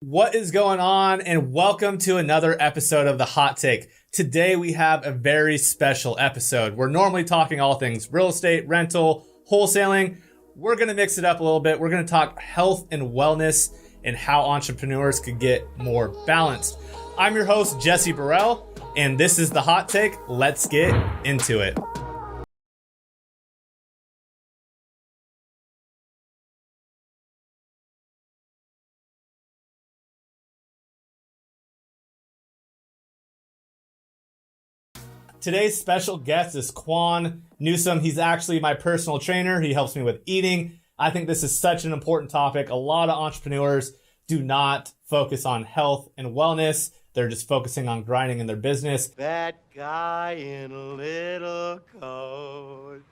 What is going on? And welcome to another episode of The Hot Take. Today we have a very special episode. We're normally talking all things real estate, rental, wholesaling. We're going to mix it up a little bit. We're going to talk health and wellness and how entrepreneurs could get more balanced. I'm your host, Jesse Burrell, and this is The Hot Take. Let's get into it. Today's special guest is Quan Newsom. He's actually my personal trainer. He helps me with eating. I think this is such an important topic. A lot of entrepreneurs do not focus on health and wellness. They're just focusing on grinding in their business. That guy in a little coat.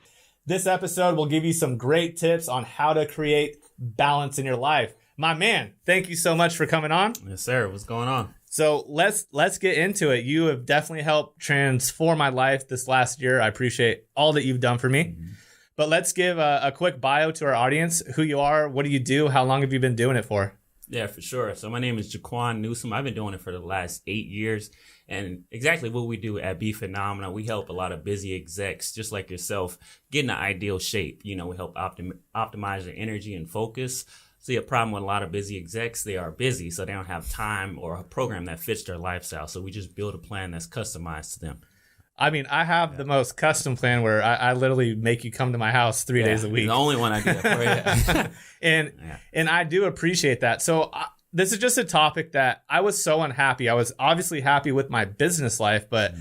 This episode will give you some great tips on how to create balance in your life. My man, thank you so much for coming on. Yes, sir. What's going on? So let's get into it. You have definitely helped transform my life this last year. I appreciate all that you've done for me. Mm-hmm. But let's give a quick bio to our audience. Who you are, what do you do, how long have you been doing it for? Yeah, for sure. So my name is Quan Newsom. I've been doing it for the last 8 years. And exactly what we do at Be Phenomena, we help a lot of busy execs, just like yourself, get in the ideal shape. You know, we help optimize their energy and focus. See, a problem with a lot of busy execs, they are busy, so they don't have time or a program that fits their lifestyle. So we just build a plan that's customized to them. I mean, I have the most custom plan where I literally make you come to my house 3 days a week. The only one I do that for you. And I do appreciate that. So this is just a topic that I was so unhappy. I was obviously happy with my business life, but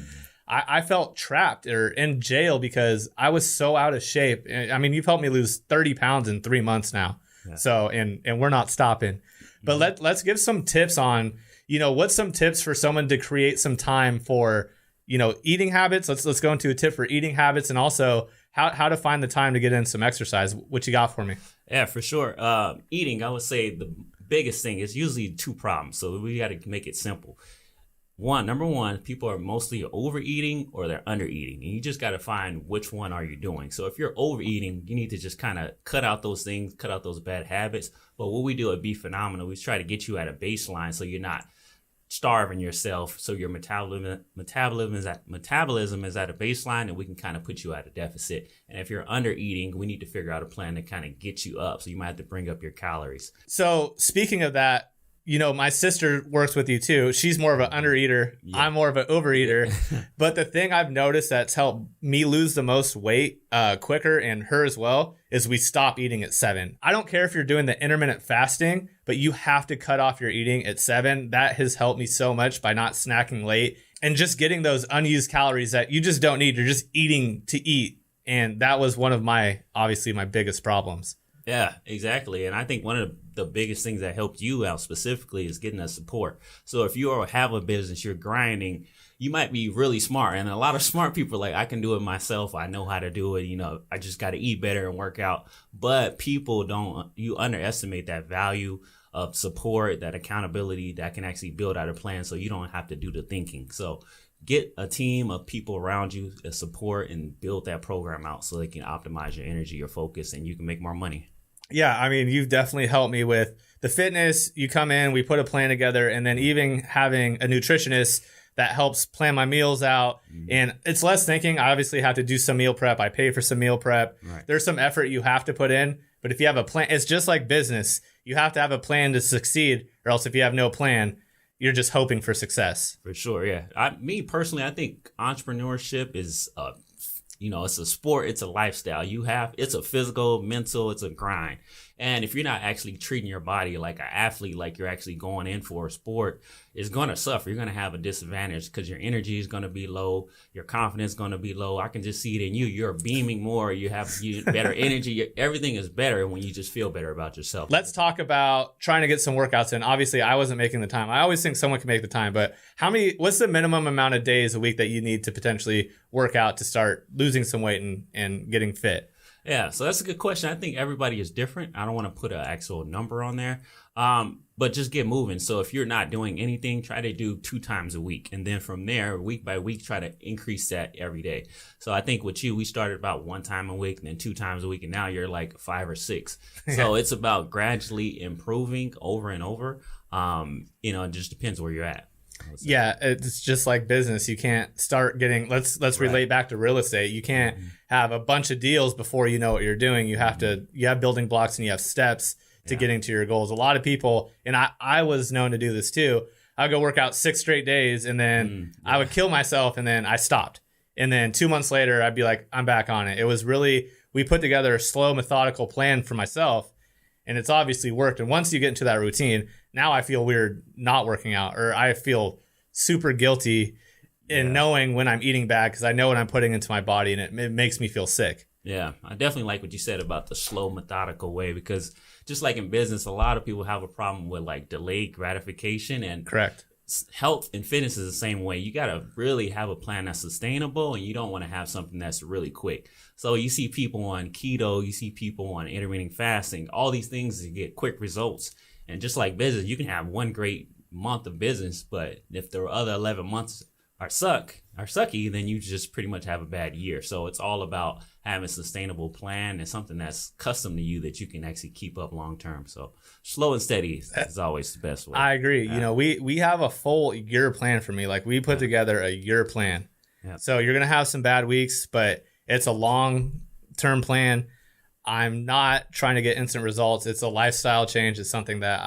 I felt trapped or in jail because I was so out of shape. I mean, you've helped me lose 30 pounds in 3 months now. Yeah. So, and we're not stopping, but let's give some tips on, what's some tips for someone to create some time for, eating habits. Let's go into a tip for eating habits and also how to find the time to get in some exercise. What you got for me? Yeah, for sure. Eating, I would say the biggest thing is usually two problems. So we got to make it simple. Number one, people are mostly overeating or they're undereating. And you just got to find which one are you doing. So if you're overeating, you need to just kind of cut out those things, cut out those bad habits. But what we do at Be Phenomenal, we try to get you at a baseline so you're not starving yourself. So your metabolism is at a baseline and we can kind of put you at a deficit. And if you're undereating, we need to figure out a plan to kind of get you up. So you might have to bring up your calories. So speaking of that, my sister works with you too. She's more of an undereater. Yeah. I'm more of an overeater. But the thing I've noticed that's helped me lose the most weight quicker and her as well is we stop eating at 7. I don't care if you're doing the intermittent fasting, but you have to cut off your eating at 7. That has helped me so much by not snacking late and just getting those unused calories that you just don't need. You're just eating to eat. And that was one of my biggest problems. Yeah, exactly. And I think one of the biggest things that helped you out specifically is getting that support. So if you have a business, you're grinding, you might be really smart. And a lot of smart people are like, I can do it myself. I know how to do it. I just got to eat better and work out. But people you underestimate that value of support, that accountability that can actually build out a plan so you don't have to do the thinking. So get a team of people around you that support and build that program out so they can optimize your energy, your focus, and you can make more money. Yeah, I mean, you've definitely helped me with the fitness. You come in, we put a plan together, and then even having a nutritionist that helps plan my meals out. Mm-hmm. And it's less thinking. I obviously have to do some meal prep. I pay for some meal prep. Right. There's some effort you have to put in. But if you have a plan, it's just like business. You have to have a plan to succeed, or else if you have no plan, you're just hoping for success. For sure, yeah. Me personally, I think entrepreneurship is it's a sport, it's a lifestyle. It's a physical, mental, it's a grind. And if you're not actually treating your body like an athlete, like you're actually going in for a sport, it's going to suffer. You're going to have a disadvantage because your energy is going to be low. Your confidence is going to be low. I can just see it in you. You're beaming more. You have better energy. Everything is better when you just feel better about yourself. Let's talk about trying to get some workouts in. Obviously, I wasn't making the time. I always think someone can make the time, but what's the minimum amount of days a week that you need to potentially work out to start losing some weight and getting fit? Yeah, so that's a good question. I think everybody is different. I don't want to put an actual number on there. but just get moving. So if you're not doing anything, try to do 2 times a week. And then from there, week by week, try to increase that every day. So I think with you, we started about 1 time a week and then 2 times a week. And now you're like 5 or 6. So it's about gradually improving over and over. It just depends where you're at. Yeah, it's just like business. You can't start getting, let's relate back to real estate. You can't have a bunch of deals before you know what you're doing. You have you have building blocks and you have steps to getting to your goals. A lot of people, and I was known to do this too. I'd go work out 6 straight days and then I would kill myself and then I stopped. And then 2 months later, I'd be like, I'm back on it. It was really, we put together a slow, methodical plan for myself and it's obviously worked. And once you get into that routine, now I feel weird not working out, or I feel super guilty in knowing when I'm eating bad because I know what I'm putting into my body and it makes me feel sick. Yeah, I definitely like what you said about the slow, methodical way, because just like in business, a lot of people have a problem with like delayed gratification, and correct. Health and fitness is the same way. You got to really have a plan that's sustainable, and you don't want to have something that's really quick. So you see people on keto, you see people on intermittent fasting, all these things to get quick results. And just like business, you can have one great month of business, but if the other 11 months are sucky, then you just pretty much have a bad year. So it's all about having a sustainable plan and something that's custom to you that you can actually keep up long term. So slow and steady is always the best way. I agree. We have a full year plan for me. Like we put together a year plan. Yeah. So you're going to have some bad weeks, but it's a long-term plan. I'm not trying to get instant results. It's a lifestyle change. It's something that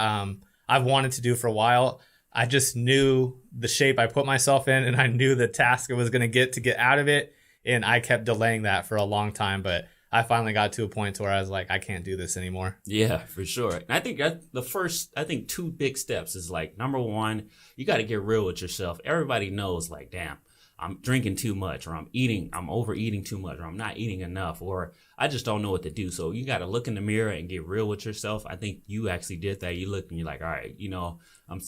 I've wanted to do for a while. I just knew the shape I put myself in, and I knew the task I was going to get out of it. And I kept delaying that for a long time. But I finally got to a point where I was like, I can't do this anymore. Yeah, for sure. And I think the first, 2 big steps is like, number one, you got to get real with yourself. Everybody knows like, damn, I'm drinking too much, or I'm overeating too much, or I'm not eating enough, or I just don't know what to do. So you got to look in the mirror and get real with yourself. I think you actually did that. You looked and you're like, all right,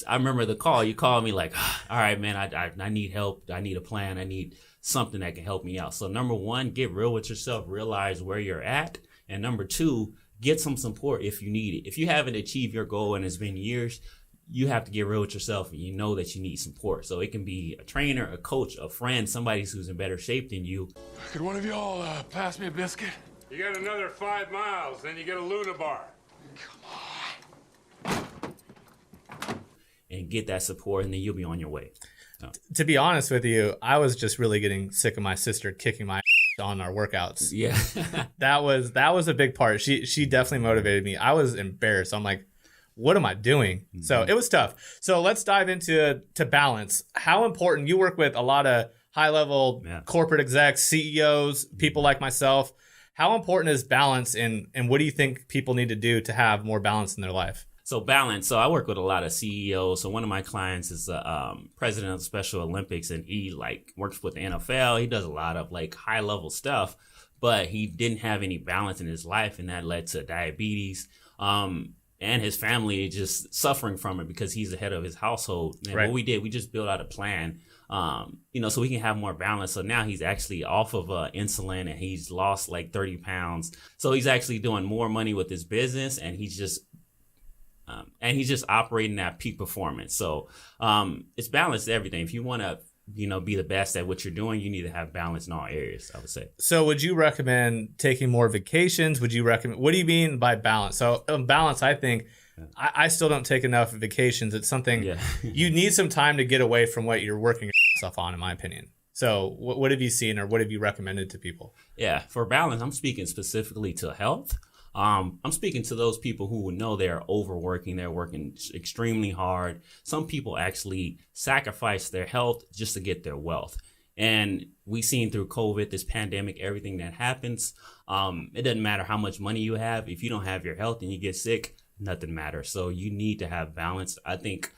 I remember the call. You called me like, all right, man, I need help. I need a plan. I need something that can help me out. So number one, get real with yourself, realize where you're at. And number 2, get some support if you need it. If you haven't achieved your goal and it's been years, you have to get real with yourself, and you know that you need support. So it can be a trainer, a coach, a friend, somebody who's in better shape than you. Could one of y'all pass me a biscuit? You got another 5 miles, then you get a Luna bar. Come on. And get that support, and then you'll be on your way. So. To be honest with you, I was just really getting sick of my sister kicking my on our workouts. Yeah. that was a big part. She definitely motivated me. I was embarrassed. I'm like, what am I doing? Mm-hmm. So it was tough. So let's dive into balance. How important, you work with a lot of high level corporate execs, CEOs, people like myself. How important is balance, and what do you think people need to do to have more balance in their life? So balance. So I work with a lot of CEOs. So one of my clients is the president of Special Olympics, and he works with the NFL. He does a lot of high level stuff, but he didn't have any balance in his life, and that led to diabetes. And his family just suffering from it because he's the head of his household. And what we did, we just built out a plan, so we can have more balance. So now he's actually off of insulin, and he's lost 30 pounds. So he's actually doing more money with his business, and he's just operating at peak performance. So it's balanced everything. If you want to be the best at what you're doing, you need to have balance in all areas, I would say. So would you recommend taking more vacations? What do you mean by balance? So balance, I think, I still don't take enough vacations. It's something you need some time to get away from what you're working yourself on, in my opinion. So what have you seen, or what have you recommended to people? Yeah, for balance, I'm speaking specifically to health. I'm speaking to those people who know they're overworking, they're working extremely hard. Some people actually sacrifice their health just to get their wealth. And we've seen through COVID, this pandemic, everything that happens, it doesn't matter how much money you have. If you don't have your health and you get sick, nothing matters. So you need to have balance. I think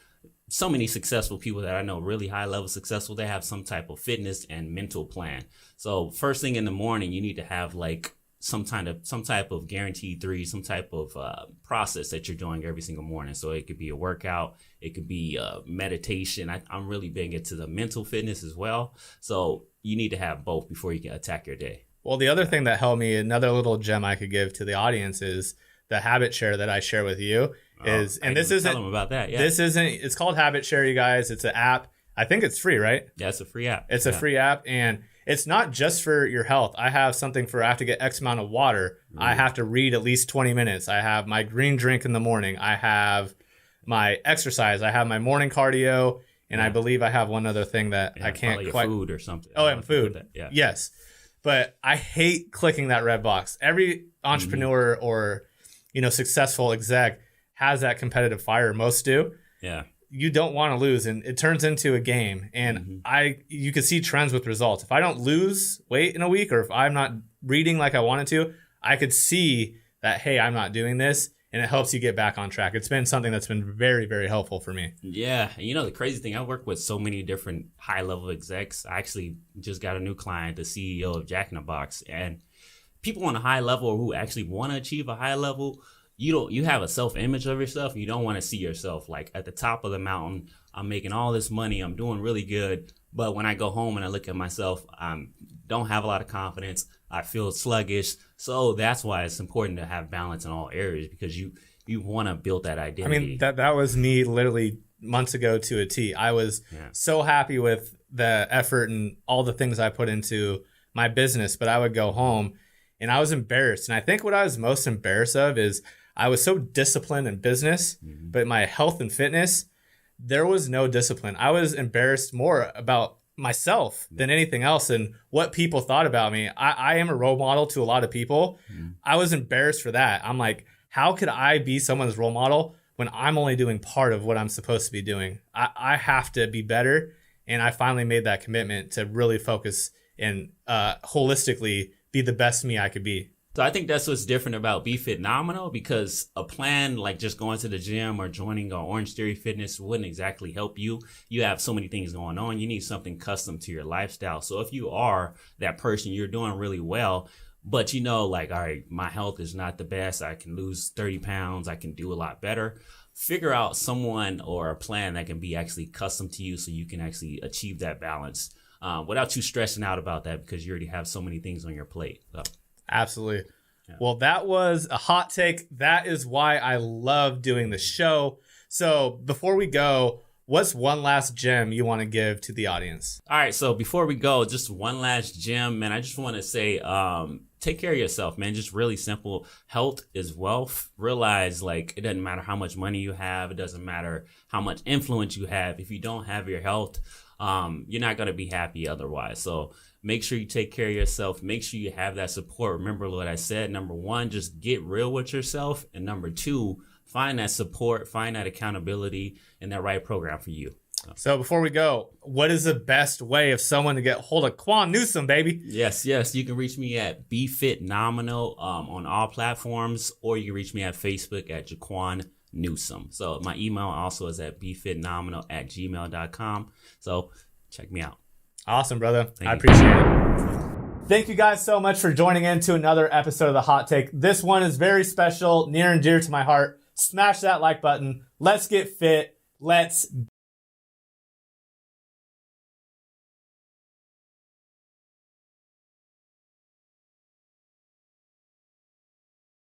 so many successful people that I know, really high level successful, they have some type of fitness and mental plan. So first thing in the morning, you need to have some type of guaranteed 3, some type of process that you're doing every single morning. So it could be a workout, it could be meditation. I'm really big into the mental fitness as well. So you need to have both before you can attack your day. Well, the other thing that helped me, another little gem I could give to the audience, is the habit share that I share with you is, and this Tell isn't, them about that. Yeah. this isn't, it's called Habit Share, you guys. It's an app. I think it's free, right? Yeah, it's a free app. It's a free app, and it's not just for your health. I have something for I have to get X amount of water. I have to read at least 20 minutes. I have my green drink in the morning. I have my exercise. I have my morning cardio, and I believe I have one other thing that I can't quite. Food or something. Oh, and food. Yeah. Yes, but I hate clicking that red box. Every entrepreneur or successful exec has that competitive fire. Most do. Yeah. You don't want to lose, and it turns into a game. And you can see trends with results. If I don't lose weight in a week, or if I'm not reading like I wanted to, I could see that, hey, I'm not doing this, and it helps you get back on track. It's been something that's been very, very helpful for me. Yeah. The crazy thing, I work with so many different high-level execs. I actually just got a new client, the CEO of Jack in the Box, and people on a high level who actually want to achieve a high level, you have a self-image of yourself. You don't want to see yourself like at the top of the mountain. I'm making all this money. I'm doing really good. But when I go home and I look at myself, I don't have a lot of confidence. I feel sluggish. So that's why it's important to have balance in all areas, because you want to build that identity. I mean, that was me literally months ago to a T. I was so happy with the effort and all the things I put into my business, but I would go home and I was embarrassed. And I think what I was most embarrassed of is I was so disciplined in business, but my health and fitness, there was no discipline. I was embarrassed more about myself than anything else and what people thought about me. I am a role model to a lot of people. I was embarrassed for that. I'm like, how could I be someone's role model when I'm only doing part of what I'm supposed to be doing? I have to be better. And I finally made that commitment to really focus and holistically be the best me I could be. So I think that's what's different about Be Fit Nominal, because a plan like just going to the gym or joining Orange Theory Fitness wouldn't exactly help you. You have so many things going on. You need something custom to your lifestyle. So if you are that person, you're doing really well, but like, all right, my health is not the best. I can lose 30 pounds. I can do a lot better. Figure out someone or a plan that can be actually custom to you so you can actually achieve that balance without you stressing out about that, because you already have so many things on your plate. So. Absolutely. Yeah. Well, that was a hot take. That is why I love doing the show. So before we go, what's one last gem you want to give to the audience? All right. So before we go, just one last gem, man. I just want to say, take care of yourself, man. Just really simple. Health is wealth. Realize, like, it doesn't matter how much money you have. It doesn't matter how much influence you have. If you don't have your health, you're not going to be happy otherwise. So make sure you take care of yourself. Make sure you have that support. Remember what I said. Number one, just get real with yourself. And number two, find that support, find that accountability, and that right program for you. So before we go, what is the best way of someone to get hold of Quan Newsom, baby? Yes. You can reach me at BeFit Nominal on all platforms, or you can reach me at Facebook at Jaquan Newsom. So my email also is at befitnominal@gmail.com. So check me out. Awesome, brother. I you. appreciate it. Thank you guys so much for joining in to another episode of The Hot Take. This one is very special, near and dear to my heart. Smash that like button. Let's get fit. Let's